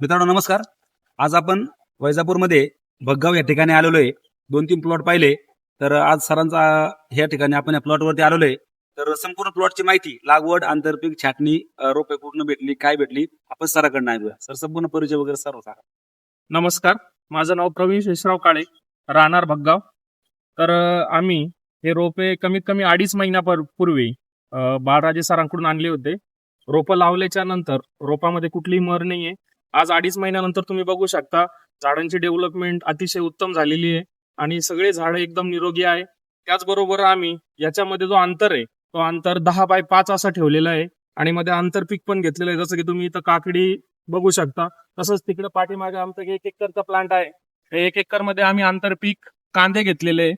मित्रांनो नमस्कार. आज आपण वैजापूरमध्ये भगगाव या ठिकाणी आलेलो आहे. 2-3 प्लॉट पाहिले. तर आज सरांचा ह्या ठिकाणी आपण या प्लॉटवरती आलेलो आहे. तर संपूर्ण प्लॉटची माहिती, लागवड, आंतरपीक, छाटणी, रोपे पूर्ण भेटली, काय भेटली, आपण सराकडनं ऐकूया. सर संपूर्ण परिचय वगैरे सर्व सांगा. नमस्कार, माझं नाव प्रवीण शेषराव काळे, राहणार भगगाव. तर आम्ही हे रोपे कमीत कमी 2.5 महिन्यापूर्वी बाळराजे सरांकडून आणले होते. रोपं लावल्याच्या नंतर रोपामध्ये कुठलीही मर नाहीये. आज 2.5 महिन्यानंतर तुम्ही बघू शकता झाडांची डेव्हलपमेंट अतिशय उत्तम झालेली आहे आणि सगळे झाडं एकदम निरोगी आहे. त्याचबरोबर आम्ही याच्यामध्ये जो अंतर आहे तो अंतर 10x5 असा ठेवलेला आहे आणि मध्ये आंतरपीक पण घेतलेलं आहे. जसं की तुम्ही इथं काकडी बघू शकता, तसंच तिकडे पाठीमागे आमचं 1 एकरचा प्लांट आहे. 1 एकर मध्ये आम्ही आंतरपीक कांदे घेतलेले आहे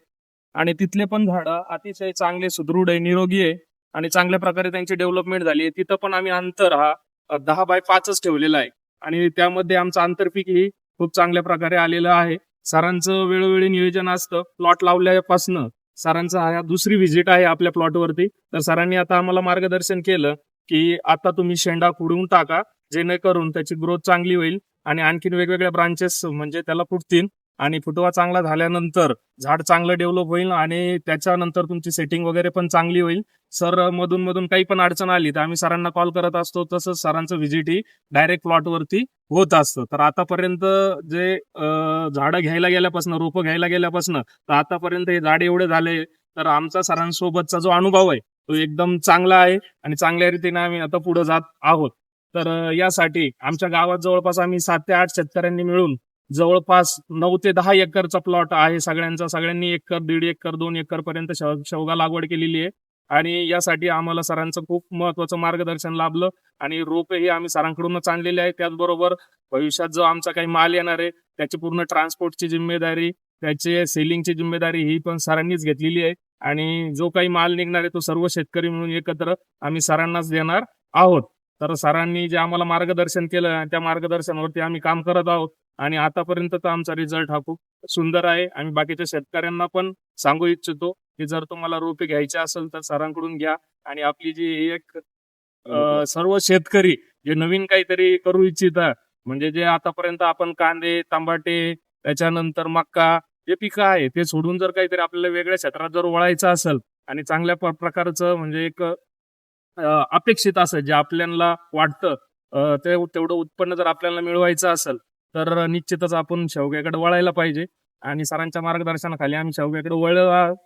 आणि तिथले पण झाडं अतिशय चांगले, सुदृढ आहे, निरोगी आहे आणि चांगल्या प्रकारे त्यांची डेव्हलपमेंट झाली आहे. तिथं पण आम्ही अंतर हा 10x5च ठेवलेला आहे आणि त्यामध्ये आमचं आंतरपीक ही खूप चांगल्या प्रकारे आलेलं आहे. सरांचं वेळोवेळी नियोजन असतं. प्लॉट लावल्यापासून सरांचं हा दुसरी व्हिजिट आहे आपल्या प्लॉटवरती. तर सरांनी आता आम्हाला मार्गदर्शन केलं की आता तुम्ही शेंडा खुडून टाका, जेणेकरून त्याची ग्रोथ चांगली होईल आणि आणखीन वेगवेगळ्या ब्रांचेस म्हणजे त्याला फुटतील आणि फुटवा चांगला झाल्यानंतर झाड चांगलं डेव्हलप होईल आणि त्याच्यानंतर तुमची सेटिंग वगैरे पण चांगली होईल. सर मधून मधून काही पण अडचण आली तर आम्ही सरांना कॉल करत असतो. तसंच सरांचं व्हिजिट ही डायरेक्ट प्लॉटवरती होत असतं. तर आतापर्यंत जे झाडं घ्यायला गेल्यापासून, रोपं घ्यायला गेल्यापासून तर आतापर्यंत हे झाड एवढे झाले, तर आमचा सरांसोबतचा जो अनुभव आहे तो एकदम चांगला आहे आणि चांगल्या रीतीने आम्ही आता पुढे जात आहोत. तर यासाठी आमच्या गावात जवळपास आम्ही 7 ते 8 शेतकऱ्यांनी मिळून जवळपास 9 ते 10 एकरचा प्लॉट आहे सगळ्यांचा. सगळ्यांनी 1 एकर, 1.5 एकर, 2 एकर पर्यंत शेवगा लागवड केलेली आहे आणि यासाठी आम्हाला सरांचं खूप महत्वाचं मार्गदर्शन लाभलं आणि रोपेही आम्ही सरांकडूनच आणलेले आहे. त्याचबरोबर भविष्यात जो आमचा काही माल येणार आहे त्याची पूर्ण ट्रान्सपोर्टची जिम्मेदारी, त्याची सेलिंगची जिम्मेदारी ही पण सरांनीच घेतलेली आहे आणि जो काही माल निघणार आहे तो सर्व शेतकरी मिळून एकत्र आम्ही सरांनाच देणार आहोत. तर सरांनी जे आम्हाला मार्गदर्शन केलं त्या मार्गदर्शनावरती आम्ही काम करत आहोत आणि आतापर्यंत तर आमचा रिझल्ट हा खूप सुंदर आहे. आम्ही बाकीच्या शेतकऱ्यांना पण सांगू इच्छितो की जर तुम्हाला रोपे घ्यायचे असेल तर सरांकडून घ्या आणि आपली जी एक सर्व शेतकरी जे नवीन काहीतरी करू इच्छिता, म्हणजे जे आतापर्यंत आपण कांदे, टमाटे, त्याच्यानंतर मक्का जे पिकं आहे ते सोडून जर काहीतरी आपल्याला वेगळ्या क्षेत्रात जर वळायचं असेल आणि चांगल्या प्रकारचं म्हणजे एक अपेक्षित असेल जे आपल्याला वाटतं ते तेवढं उत्पन्न जर आपल्याला मिळवायचं असेल तर निश्चितच आपण शेवग्याकडे वळायला पाहिजे आणि सरांच्या मार्गदर्शनाखाली आम्ही शेवग्याकडे वळलो आहोत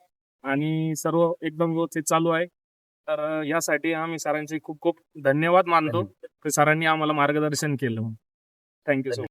आणि सर्व एकदम व्यवस्थित चालू आहे. तर यासाठी आम्ही सरांचे खूप खूप धन्यवाद मानतो की सरांनी आम्हाला मार्गदर्शन केलं. Thank you so much.